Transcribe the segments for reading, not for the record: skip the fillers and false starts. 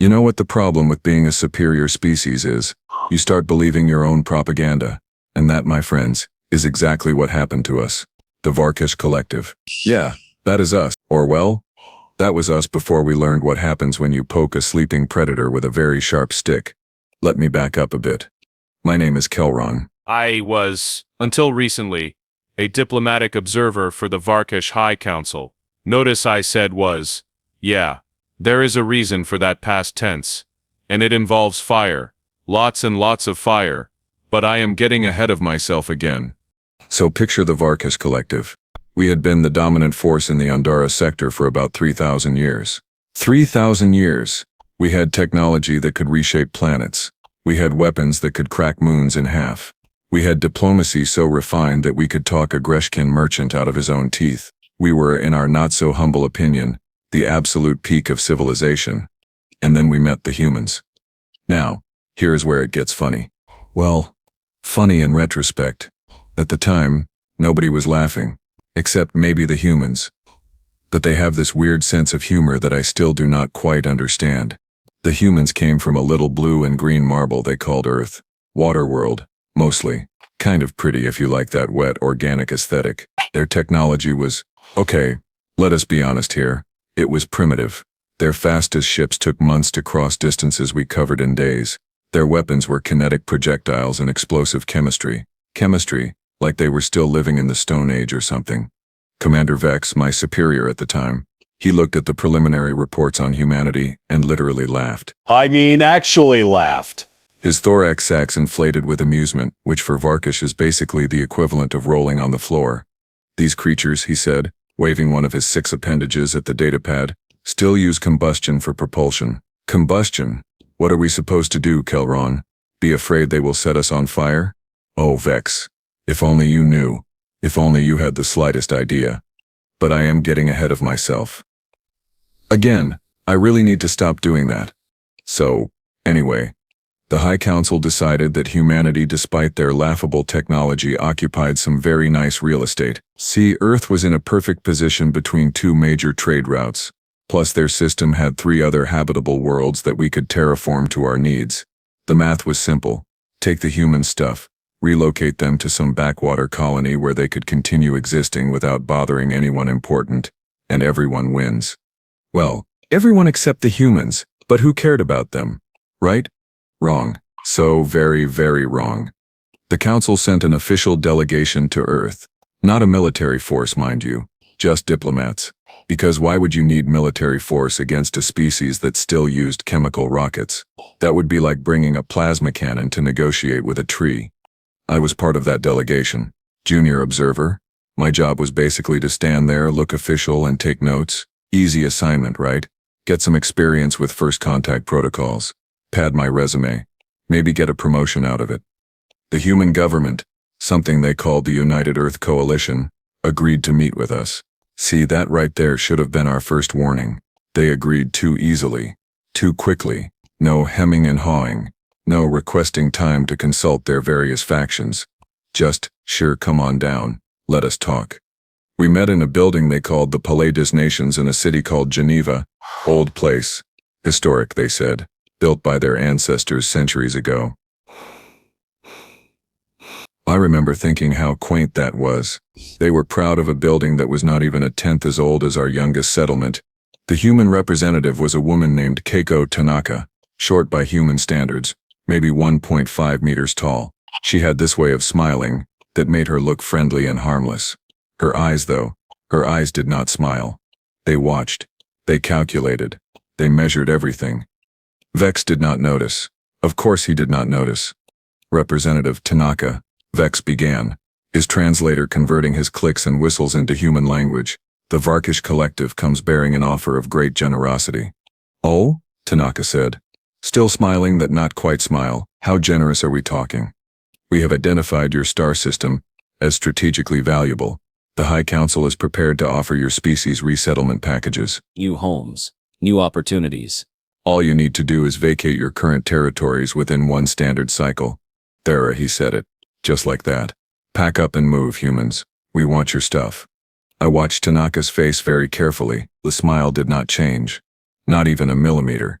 You know what the problem with being a superior species is? You start believing your own propaganda. And that, my friends, is exactly what happened to us. The Varkesh Collective. Yeah, that is us. Or well, that was us before we learned what happens when you poke a sleeping predator with a very sharp stick. Let me back up a bit. My name is Kelron. I was, until recently, a diplomatic observer for the Varkesh High Council. Notice I said was. Yeah, there is a reason for that past tense. And it involves fire. Lots and lots of fire. But I am getting ahead of myself again. So picture the Varkesh Collective. We had been the dominant force in the Andara sector for about 3,000 years. 3,000 years. We had technology that could reshape planets. We had weapons that could crack moons in half. We had diplomacy so refined that we could talk a Greshkin merchant out of his own teeth. We were, in our not-so-humble opinion, the absolute peak of civilization. And then we met the humans. Now, here's where it gets funny. Well, funny in retrospect. At the time, nobody was laughing, except maybe the humans. But they have this weird sense of humor that I still do not quite understand. The humans came from a little blue and green marble they called Earth. Waterworld, mostly. Kind of pretty if you like that wet, organic aesthetic. Their technology was, okay, let us be honest here, it was primitive. Their fastest ships took months to cross distances we covered in days. Their weapons were kinetic projectiles and explosive chemistry. Chemistry, like they were still living in the Stone Age or something. Commander Vex, my superior at the time, he looked at the preliminary reports on humanity and literally laughed. I mean, actually laughed. His thorax sacs inflated with amusement, which for Varkesh is basically the equivalent of rolling on the floor. These creatures, he said, waving one of his 6 appendages at the datapad, still use combustion for propulsion. Combustion? What are we supposed to do, Kelron? Be afraid they will set us on fire? Oh, Vex. If only you knew. If only you had the slightest idea. But I am getting ahead of myself. Again, I really need to stop doing that. So, anyway, the High Council decided that humanity, despite their laughable technology, occupied some very nice real estate. See, Earth was in a perfect position between 2 major trade routes. Plus their system had 3 other habitable worlds that we could terraform to our needs. The math was simple. Take the human stuff, relocate them to some backwater colony where they could continue existing without bothering anyone important, and everyone wins. Well, everyone except the humans, but who cared about them? Right? Wrong. So very, very wrong. The Council sent an official delegation to Earth. Not a military force, mind you, just diplomats. Because why would you need military force against a species that still used chemical rockets? That would be like bringing a plasma cannon to negotiate with a tree. I was part of that delegation. Junior observer. My job was basically to stand there, look official, and take notes. Easy assignment, right? Get some experience with first contact protocols. Pad my resume. Maybe get a promotion out of it. The human government, something they called the United Earth Coalition, agreed to meet with us. See, that right there should have been our first warning. They agreed too easily, too quickly. No hemming and hawing. No requesting time to consult their various factions. Just, sure, come on down, let us talk. We met in a building they called the Palais des Nations in a city called Geneva. Old place. Historic, they said. Built by their ancestors centuries ago. I remember thinking how quaint that was. They were proud of a building that was not even a 10th as old as our youngest settlement. The human representative was a woman named Keiko Tanaka, short by human standards, maybe 1.5 meters tall. She had this way of smiling that made her look friendly and harmless. Her eyes, though, her eyes did not smile. They watched. They calculated. They measured everything. Vex did not notice. Of course he did not notice. Representative Tanaka, Vex began, his translator converting his clicks and whistles into human language. The Varkesh Collective comes bearing an offer of great generosity. Oh? Tanaka said. Still smiling that not quite smile. How generous are we talking? We have identified your star system as strategically valuable. The High Council is prepared to offer your species resettlement packages. New homes, new opportunities. All you need to do is vacate your current territories within 1 standard cycle. There, he said it. Just like that. Pack up and move, humans. We want your stuff. I watched Tanaka's face very carefully. The smile did not change. Not even a millimeter.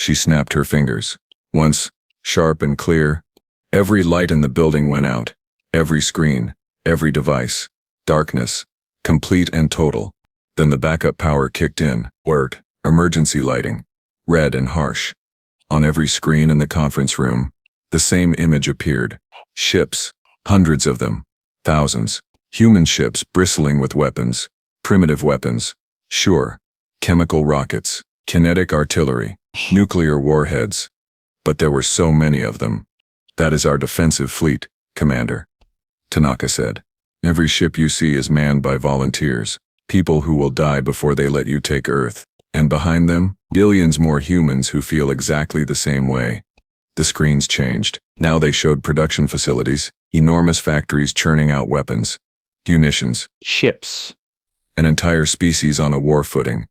She snapped her fingers. Once, sharp and clear, every light in the building went out. Every screen, every device. Darkness, complete and total. Then the backup power kicked in. Word, emergency lighting. Red and harsh. On every screen in the conference room, the same image appeared. Ships, hundreds of them, thousands. Human ships bristling with weapons, primitive weapons, sure, chemical rockets, kinetic artillery, nuclear warheads. But there were so many of them. That is our defensive fleet, Commander. Tanaka said. Every ship you see is manned by volunteers, people who will die before they let you take Earth. And behind them, billions more humans who feel exactly the same way. The screens changed. Now they showed production facilities, enormous factories churning out weapons, munitions, Ships. an entire species on a war footing.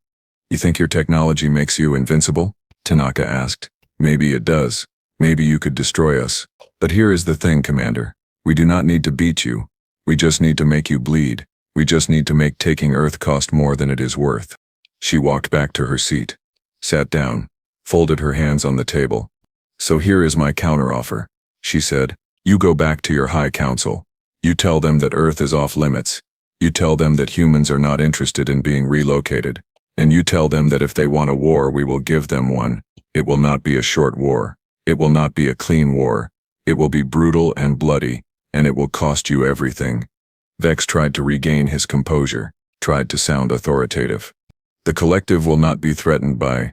You think your technology makes you invincible? Tanaka asked. Maybe it does. Maybe you could destroy us. But here is the thing, Commander. We do not need to beat you. We just need to make you bleed. We just need to make taking Earth cost more than it is worth. She walked back to her seat, sat down, folded her hands on the table. So here is my counteroffer, she said. You go back to your High Council. You tell them that Earth is off limits. You tell them that humans are not interested in being relocated. And you tell them that if they want a war, we will give them one. It will not be a short war. It will not be a clean war. It will be brutal and bloody, and it will cost you everything. Vex tried to regain his composure, tried to sound authoritative. The collective will not be threatened by...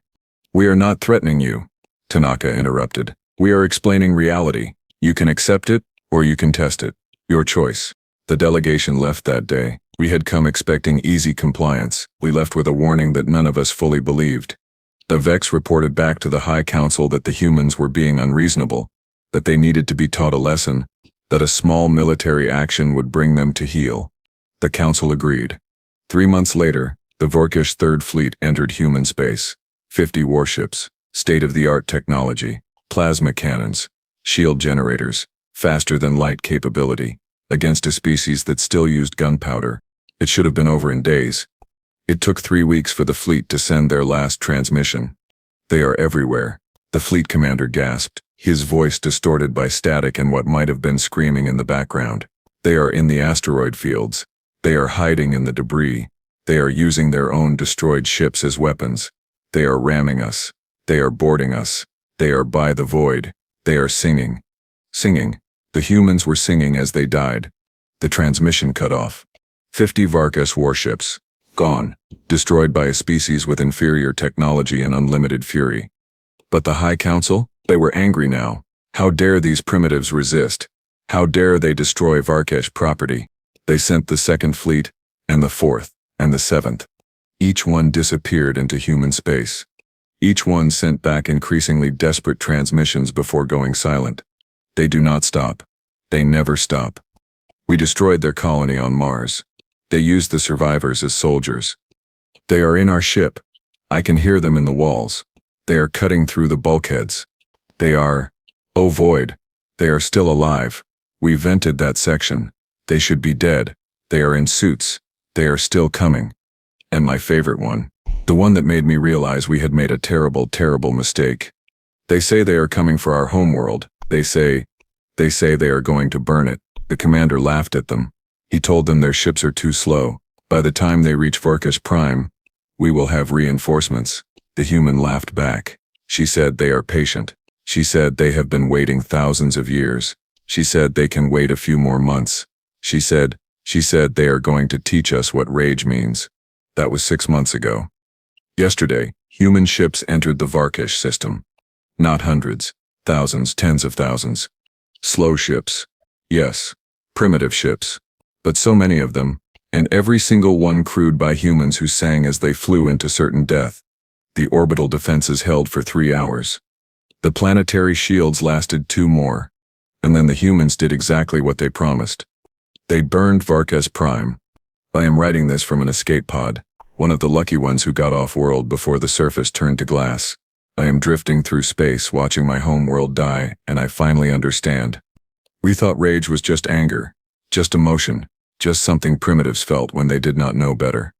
We are not threatening you, Tanaka interrupted. We are explaining reality. You can accept it, or you can test it. Your choice. The delegation left that day. We had come expecting easy compliance. We left with a warning that none of us fully believed. The Vex reported back to the High Council that the humans were being unreasonable, that they needed to be taught a lesson, that a small military action would bring them to heel. The Council agreed. 3 months later, the Varkesh Third Fleet entered human space. 50 warships, state-of-the-art technology, plasma cannons, shield generators, faster-than-light capability, against a species that still used gunpowder. It should have been over in days. It took 3 weeks for the fleet to send their last transmission. They are everywhere, the fleet commander gasped, his voice distorted by static and what might have been screaming in the background. They are in the asteroid fields. They are hiding in the debris. They are using their own destroyed ships as weapons. They are ramming us. They are boarding us. They are by the void. They are singing. Singing. The humans were singing as they died. The transmission cut off. 50 Varkesh warships. Gone. Destroyed by a species with inferior technology and unlimited fury. But the High Council? They were angry now. How dare these primitives resist? How dare they destroy Varkesh property? They sent the Second Fleet, and the Fourth, and the Seventh. Each one disappeared into human space. Each one sent back increasingly desperate transmissions before going silent. They do not stop. They never stop. We destroyed their colony on Mars. They used the survivors as soldiers. They are in our ship. I can hear them in the walls. They are cutting through the bulkheads. They are... Oh void. They are still alive. We vented that section. They should be dead. They are in suits. They are still coming. And my favorite one. The one that made me realize we had made a terrible, terrible mistake. They say they are coming for our homeworld. They say they are going to burn it. The commander laughed at them. He told them their ships are too slow. By the time they reach Varkesh Prime, we will have reinforcements. The human laughed back. She said they are patient. She said they have been waiting thousands of years. She said they can wait a few more months. She said they are going to teach us what rage means. That was 6 months ago. Yesterday, human ships entered the Varkesh system. Not hundreds, thousands, tens of thousands. Slow ships. Yes, primitive ships. But so many of them, and every single one crewed by humans who sang as they flew into certain death. The orbital defenses held for 3 hours. The planetary shields lasted 2 more. And then the humans did exactly what they promised. They burned Varkesh Prime. I am writing this from an escape pod, one of the lucky ones who got off-world before the surface turned to glass. I am drifting through space watching my home world die, and I finally understand. We thought rage was just anger, just emotion, just something primitives felt when they did not know better.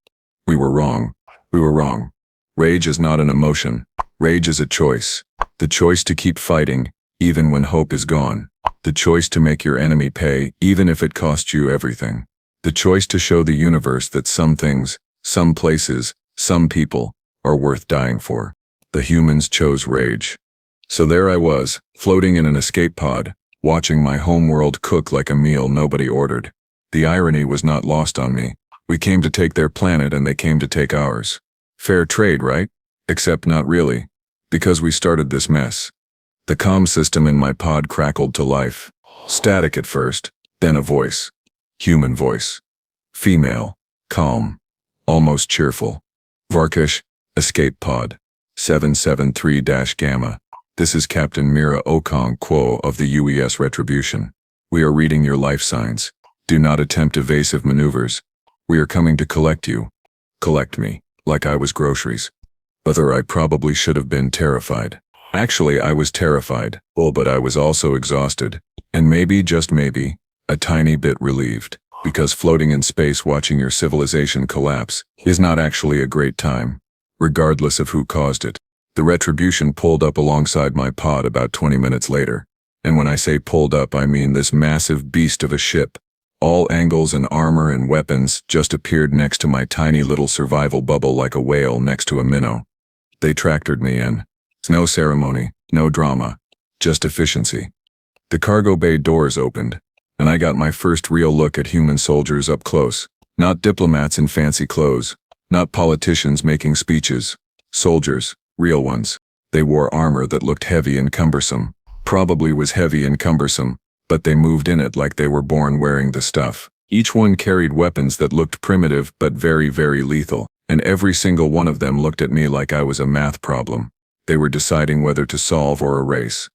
We were wrong. We were wrong. Rage is not an emotion. Rage is a choice. The choice to keep fighting, even when hope is gone. The choice to make your enemy pay, even if it costs you everything. The choice to show the universe that some things, some places, some people, are worth dying for. The humans chose rage. So there I was, floating in an escape pod, watching my homeworld cook like a meal nobody ordered. The irony was not lost on me. We came to take their planet and they came to take ours. Fair trade, right? Except not really. Because we started this mess. The comm system in my pod crackled to life. Static at first, then a voice. Human voice. Female. Calm. Almost cheerful. Varkesh, escape pod. 773-Gamma. This is Captain Mira Okong Kwo of the UES Retribution. We are reading your life signs. Do not attempt evasive maneuvers. We are coming to collect you. Collect me, like I was groceries. But I probably should have been terrified. Actually, I was terrified, but I was also exhausted. And maybe, just maybe, a tiny bit relieved. Because floating in space watching your civilization collapse is not actually a great time, regardless of who caused it. The Retribution pulled up alongside my pod about 20 minutes later. And when I say pulled up, I mean this massive beast of a ship. All angles and armor and weapons just appeared next to my tiny little survival bubble like a whale next to a minnow. They tractored me in. No ceremony, no drama, just efficiency. The cargo bay doors opened, and I got my first real look at human soldiers up close. Not diplomats in fancy clothes, not politicians making speeches. Soldiers, real ones. They wore armor that looked heavy and cumbersome. Probably was heavy and cumbersome, but they moved in it like they were born wearing the stuff. Each one carried weapons that looked primitive but very, very lethal, and every single one of them looked at me like I was a math problem. They were deciding whether to solve or erase.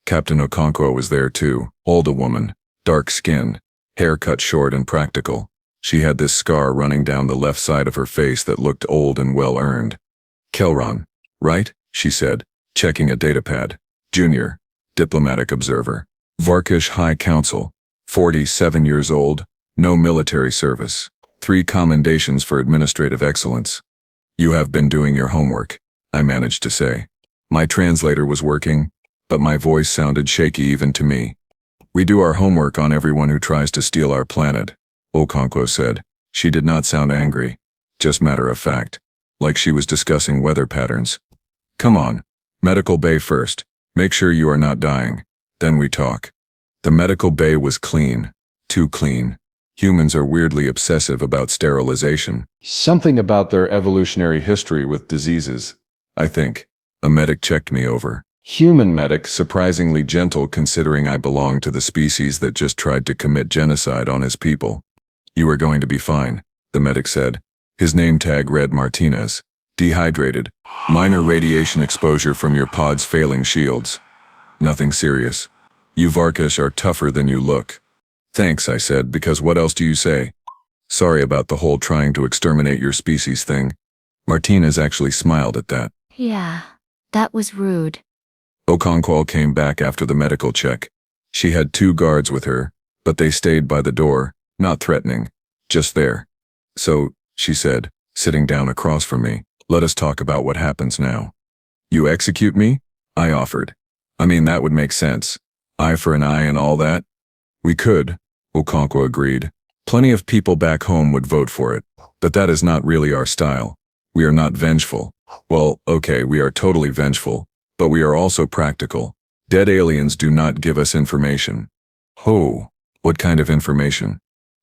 Captain Okonkwo was there too, older woman, dark-skinned, hair cut short and practical. She had this scar running down the left side of her face that looked old and well-earned. Kelron, right? She said, checking a datapad. Junior, diplomatic observer. Varkesh High Council, 47 years old, no military service. 3 commendations for administrative excellence. You have been doing your homework, I managed to say. My translator was working, but my voice sounded shaky even to me. We do our homework on everyone who tries to steal our planet, Okonkwo said. She did not sound angry, just matter of fact, like she was discussing weather patterns. Come on, medical bay first. Make sure you are not dying. Then we talk. The medical bay was clean, too clean. Humans are weirdly obsessive about sterilization. Something about their evolutionary history with diseases, I think. A medic checked me over. Human medic, surprisingly gentle considering I belong to the species that just tried to commit genocide on his people. You are going to be fine, the medic said. His name tag read Martinez. Dehydrated. Minor radiation exposure from your pod's failing shields. Nothing serious. You Varkesh are tougher than you look. Thanks, I said, because what else do you say? Sorry about the whole trying to exterminate your species thing. Martinez actually smiled at that. Yeah, that was rude. Okonkwo came back after the medical check. She had 2 guards with her, but they stayed by the door, not threatening, just there. So, she said, sitting down across from me, let us talk about what happens now. You execute me? I offered. I mean, that would make sense. Eye for an eye and all that. We could, Okonkwo agreed. Plenty of people back home would vote for it, but that is not really our style. We are not vengeful. Well, okay, we are totally vengeful, but we are also practical. Dead aliens do not give us information. Oh, what kind of information?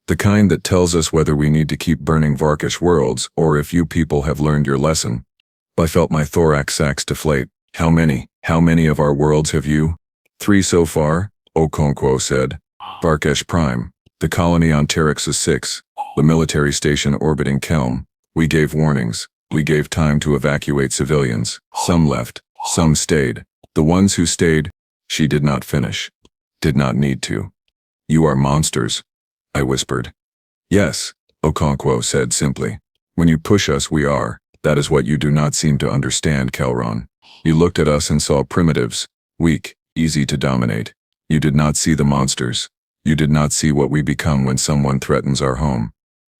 The kind that tells us whether we need to keep burning Varkesh worlds or if you people have learned your lesson. I felt my thorax sacs deflate. How many of our worlds have you? 3 so far, Okonkwo said. Varkesh Prime, the colony on Terexus 6, the military station orbiting Kelm. We gave warnings. We gave time to evacuate civilians. Some left, some stayed. The ones who stayed, she did not finish. Did not need to. You are monsters, I whispered. Yes, Okonkwo said simply. When you push us, we are. That is what you do not seem to understand, Kelron. You looked at us and saw primitives, weak, easy to dominate. You did not see the monsters. You did not see what we become when someone threatens our home.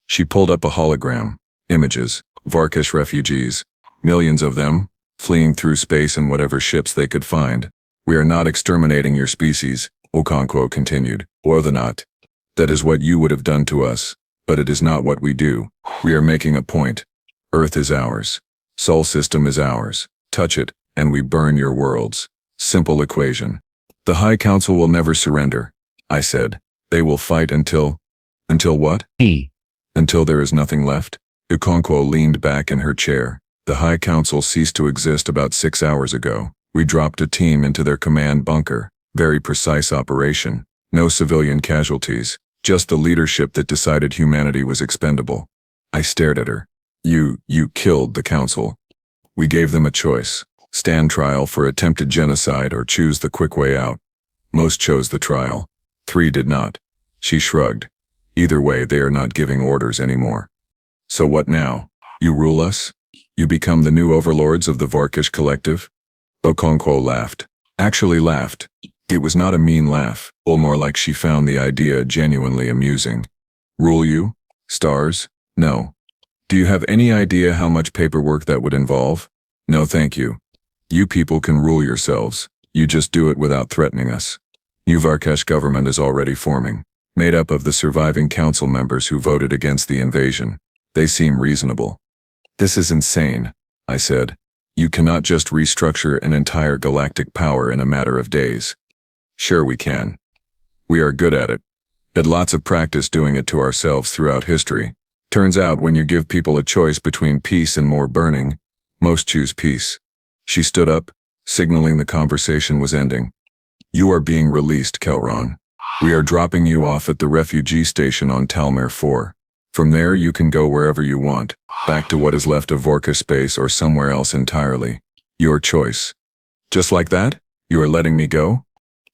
She pulled up a hologram. Images. Varkesh refugees. Millions of them. fleeing through space in whatever ships they could find. We are not exterminating your species, Okonkwo continued, or the not. That is what you would have done to us, but it is not what we do. We are making a point. Earth is ours. Sol system is ours. Touch it, and we burn your worlds. Simple equation. The High Council will never surrender, I said. They will fight until what? Until there is nothing left? Okonkwo leaned back in her chair. The High Council ceased to exist about 6 hours ago. We dropped a team into their command bunker. Very precise operation. No civilian casualties. Just the leadership that decided humanity was expendable. I stared at her. You killed the council. We gave them a choice. Stand trial for attempted genocide or choose the quick way out. Most chose the trial. 3 did not. She shrugged. Either way, they are not giving orders anymore. So what now? You rule us? You become the new overlords of the Varkesh Collective? Okonkwo laughed. Actually laughed. It was not a mean laugh, or more like she found the idea genuinely amusing. Rule you? Stars? No. Do you have any idea how much paperwork that would involve? No thank you. You people can rule yourselves. You just do it without threatening us. New Varkesh government is already forming, made up of the surviving council members who voted against the invasion. They seem reasonable. This is insane, I said. You cannot just restructure an entire galactic power in a matter of days. Sure we can. We are good at it. Had lots of practice doing it to ourselves throughout history. Turns out when you give people a choice between peace and more burning, most choose peace. She stood up, signaling the conversation was ending. You are being released, Kelron. We are dropping you off at the refugee station on Talmare 4. From there you can go wherever you want, back to what is left of Vorka space or somewhere else entirely. Your choice. Just like that? You are letting me go?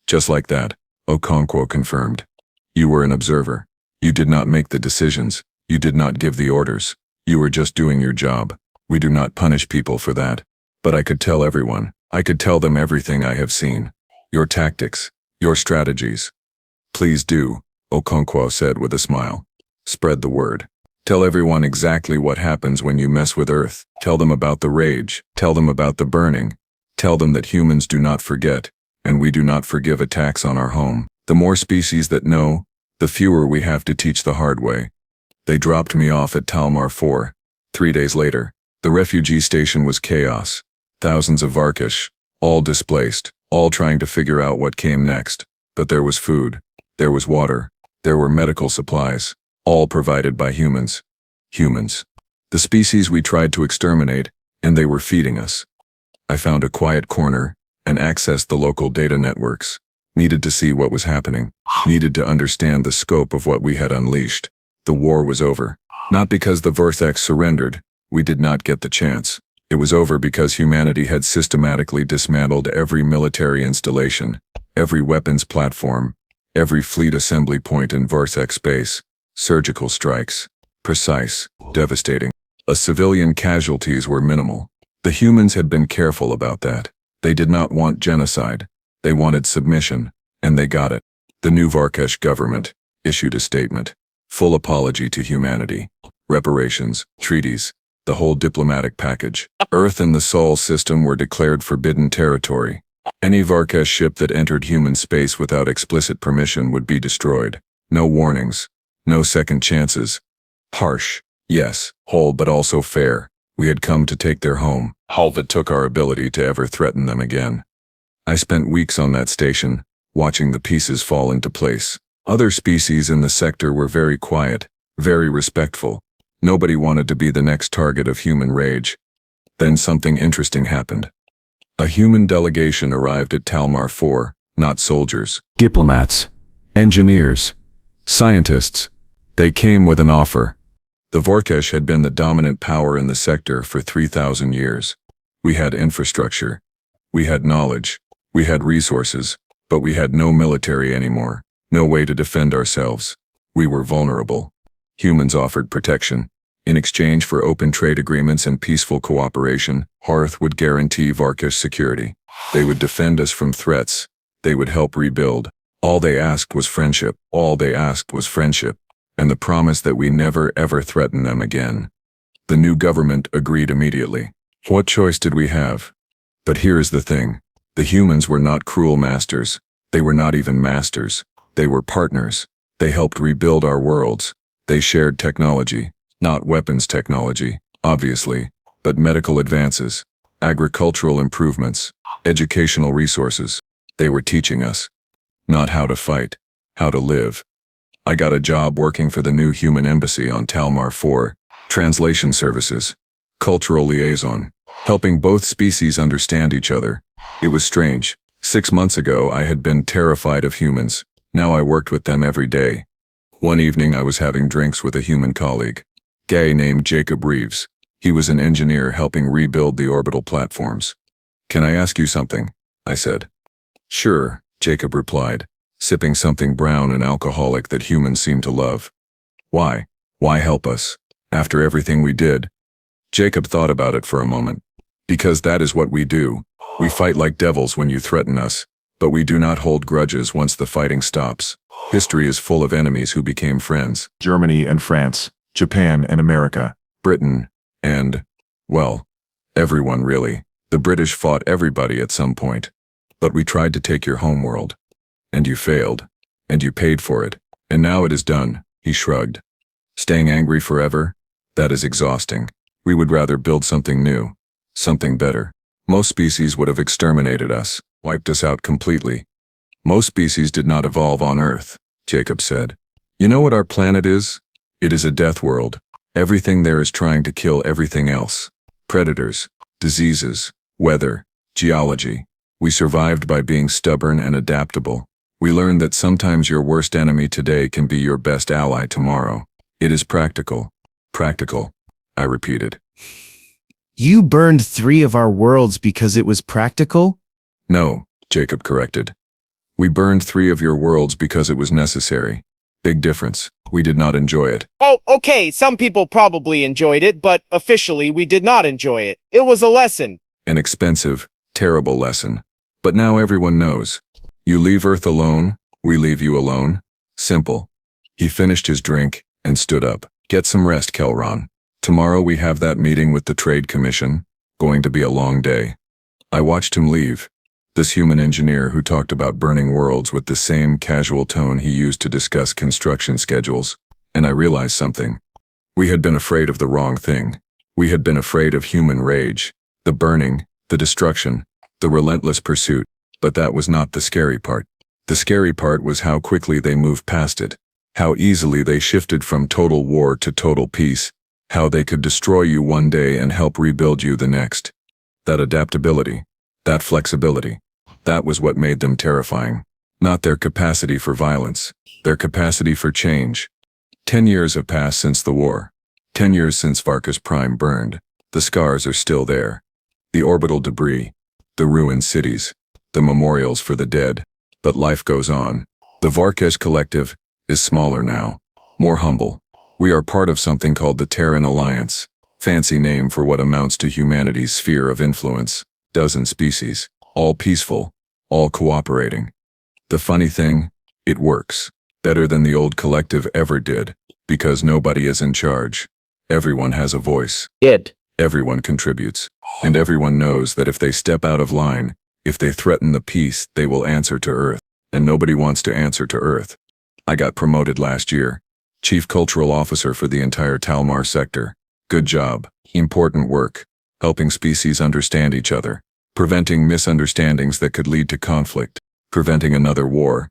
Just like that, Okonkwo confirmed. You were an observer. You did not make the decisions. You did not give the orders. You were just doing your job. We do not punish people for that. But I could tell everyone. I could tell them everything I have seen. Your tactics. Your strategies. Please do, Okonkwo said with a smile. Spread the word. Tell everyone exactly what happens when you mess with Earth. Tell them about the rage. Tell them about the burning. Tell them that humans do not forget, and we do not forgive attacks on our home. The more species that know, the fewer we have to teach the hard way. They dropped me off at Talmar 4. 3 days later, the refugee station was chaos. Thousands of Varkesh, all displaced, all trying to figure out what came next. But there was food. There was water. There were medical supplies. All provided by humans. Humans. The species we tried to exterminate, and they were feeding us. I found a quiet corner and accessed the local data networks. Needed to see what was happening. Needed to understand the scope of what we had unleashed. The war was over. Not because the Vortex surrendered. We did not get the chance. It was over because humanity had systematically dismantled every military installation, every weapons platform, every fleet assembly point in Vortex space. Surgical strikes. Precise. Devastating. Civilian casualties were minimal. The humans had been careful about that. They did not want genocide. They wanted submission, and they got it. The new Varkesh government issued a statement. Full apology to humanity. Reparations, treaties, the whole diplomatic package. Earth and the Sol system were declared forbidden territory. Any Varkesh ship that entered human space without explicit permission would be destroyed. No warnings. No second chances. Harsh, yes, whole but also fair. We had come to take their home. It took our ability to ever threaten them again. I spent weeks on that station, watching the pieces fall into place. Other species in the sector were very quiet, very respectful. Nobody wanted to be the next target of human rage. Then something interesting happened. A human delegation arrived at Talmar 4, not soldiers. Diplomats. Engineers. Scientists. They came with an offer. The Vorkesh had been the dominant power in the sector for 3,000 years. We had infrastructure. We had knowledge. We had resources. But we had no military anymore. No way to defend ourselves. We were vulnerable. Humans offered protection. In exchange for open trade agreements and peaceful cooperation, Hearth would guarantee Varkesh security. They would defend us from threats. They would help rebuild. All they asked was friendship. All they asked was friendship. And the promise that we never ever threaten them again. The new government agreed immediately. What choice did we have? But here is the thing. The humans were not cruel masters. They were not even masters. They were partners. They helped rebuild our worlds. They shared technology, not weapons technology, obviously, but medical advances, agricultural improvements, educational resources. They were teaching us not how to fight, how to live. I got a job working for the new human embassy on Talmar 4, translation services, cultural liaison, helping both species understand each other. It was strange. 6 months ago, I had been terrified of humans. Now I worked with them every day. One evening, I was having drinks with a human colleague, guy named Jacob Reeves. He was an engineer helping rebuild the orbital platforms. "Can I ask you something?" I said. "Sure," Jacob replied, sipping something brown and alcoholic that humans seem to love. "Why? Why help us? After everything we did?" Jacob thought about it for a moment. "Because that is what we do. We fight like devils when you threaten us, but we do not hold grudges once the fighting stops. History is full of enemies who became friends. Germany and France, Japan and America. Britain, and, well, everyone really. The British fought everybody at some point. But we tried to take your homeworld. And you failed. And you paid for it. And now it is done," he shrugged. "Staying angry forever? That is exhausting. We would rather build something new. Something better. Most species would have exterminated us, wiped us out completely. Most species did not evolve on Earth," Jacob said. "You know what our planet is? It is a death world. Everything there is trying to kill everything else. Predators, diseases, weather, geology. We survived by being stubborn and adaptable. We learned that sometimes your worst enemy today can be your best ally tomorrow. It is practical." "Practical," I repeated. You burned 3 of our worlds because it was practical? "No," Jacob corrected. "We burned 3 of your worlds because it was necessary. Big difference. We did not enjoy it." Oh, okay, some people probably enjoyed it, but officially we did not enjoy it. It was a lesson. "An expensive, terrible lesson. But now everyone knows. You leave Earth alone, we leave you alone. Simple." He finished his drink and stood up. "Get some rest, Kelron. Tomorrow we have that meeting with the Trade Commission. Going to be a long day." I watched him leave. This human engineer who talked about burning worlds with the same casual tone he used to discuss construction schedules. And I realized something. We had been afraid of the wrong thing. We had been afraid of human rage. The burning, the destruction, the relentless pursuit. But that was not the scary part. The scary part was how quickly they moved past it. How easily they shifted from total war to total peace. How they could destroy you one day and help rebuild you the next. That adaptability, that flexibility, that was what made them terrifying. Not their capacity for violence, their capacity for change. 10 years have passed since the war. 10 years since Varkesh Prime burned. The scars are still there. The orbital debris, the ruined cities, the memorials for the dead. But life goes on. The Varkesh Collective is smaller now, more humble. We are part of something called the Terran Alliance. Fancy name for what amounts to humanity's sphere of influence. Dozen species, all peaceful, all cooperating. The funny thing, it works. Better than the old collective ever did, because nobody is in charge. Everyone has a voice. Everyone contributes. And everyone knows that if they step out of line, if they threaten the peace, they will answer to Earth. And nobody wants to answer to Earth. I got promoted last year. Chief Cultural Officer for the entire Talmar sector. Good job. Important work. Helping species understand each other. Preventing misunderstandings that could lead to conflict. Preventing another war.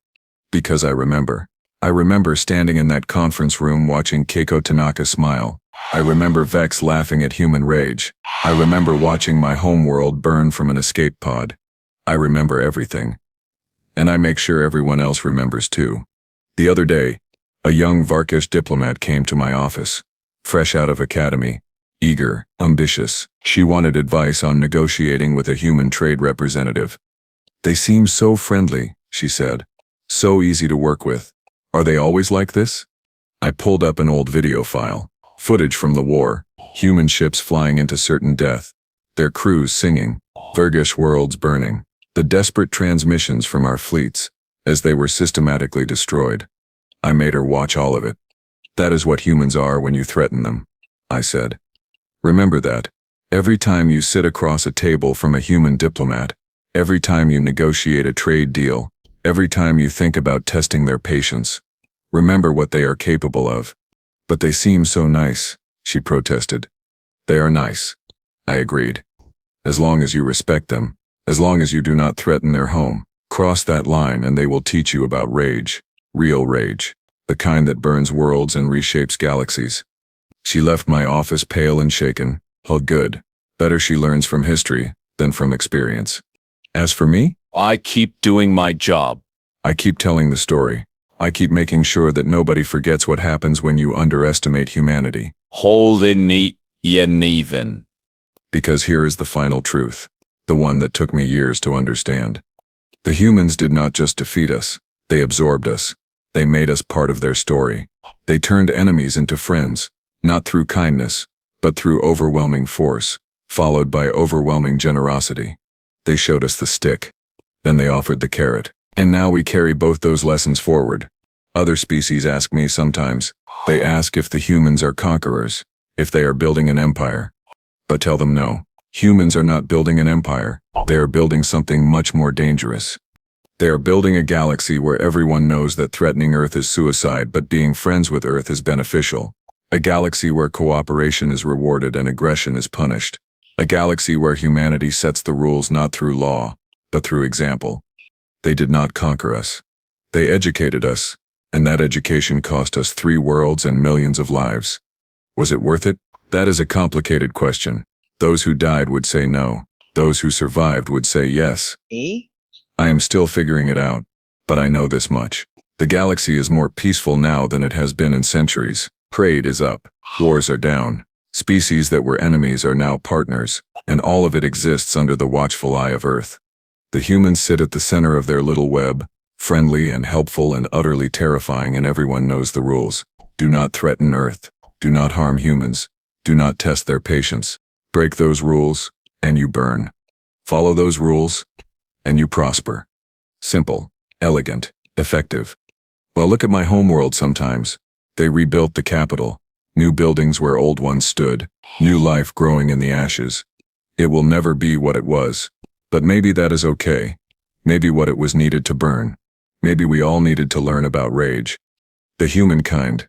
Because I remember standing in that conference room watching Keiko Tanaka smile. I remember Vex laughing at human rage. I remember watching my homeworld burn from an escape pod. I remember everything. And I make sure everyone else remembers too. The other day, a young Varkesh diplomat came to my office. Fresh out of academy. Eager, ambitious. She wanted advice on negotiating with a human trade representative. "They seem so friendly," she said. "So easy to work with. Are they always like this?" I pulled up an old video file. Footage from the war. Human ships flying into certain death. Their crews singing. Varkesh worlds burning. The desperate transmissions from our fleets, as they were systematically destroyed. I made her watch all of it. "That is what humans are when you threaten them," I said. "Remember that. Every time you sit across a table from a human diplomat, every time you negotiate a trade deal, every time you think about testing their patience, remember what they are capable of. But they seem so nice, she protested. They are nice, I agreed. As long as you respect them, as long as you do not threaten their home, cross that line and they will teach you about rage, real rage, the kind that burns worlds and reshapes galaxies. She left my office pale and shaken. Oh good, better she learns from history than from experience. As for me, I keep doing my job. I keep telling the story. I keep making sure that nobody forgets what happens when you underestimate humanity. Holding neat, even. Because here is the final truth, the one that took me years to understand. The humans did not just defeat us, they absorbed us. They made us part of their story. They turned enemies into friends, not through kindness, but through overwhelming force, followed by overwhelming generosity. They showed us the stick, then they offered the carrot. And now we carry both those lessons forward. Other species ask me sometimes, they ask if the humans are conquerors, if they are building an empire. But tell them no, humans are not building an empire, they are building something much more dangerous. They are building a galaxy where everyone knows that threatening Earth is suicide but being friends with Earth is beneficial. A galaxy where cooperation is rewarded and aggression is punished. A galaxy where humanity sets the rules not through law, but through example. They did not conquer us. They educated us, and that education cost us 3 worlds and millions of lives. Was it worth it? That is a complicated question. Those who died would say no. Those who survived would say yes. I am still figuring it out, but I know this much. The galaxy is more peaceful now than it has been in centuries. Trade is up. Wars are down. Species that were enemies are now partners, and all of it exists under the watchful eye of Earth. The humans sit at the center of their little web, friendly and helpful and utterly terrifying, and everyone knows the rules. Do not threaten Earth. Do not harm humans. Do not test their patience. Break those rules, and you burn. Follow those rules, and you prosper. Simple, elegant, effective. Well, look at my homeworld sometimes. They rebuilt the capital. New buildings where old ones stood. New life growing in the ashes. It will never be what it was. But maybe that is okay. Maybe what it was needed to burn. Maybe we all needed to learn about rage. The humankind,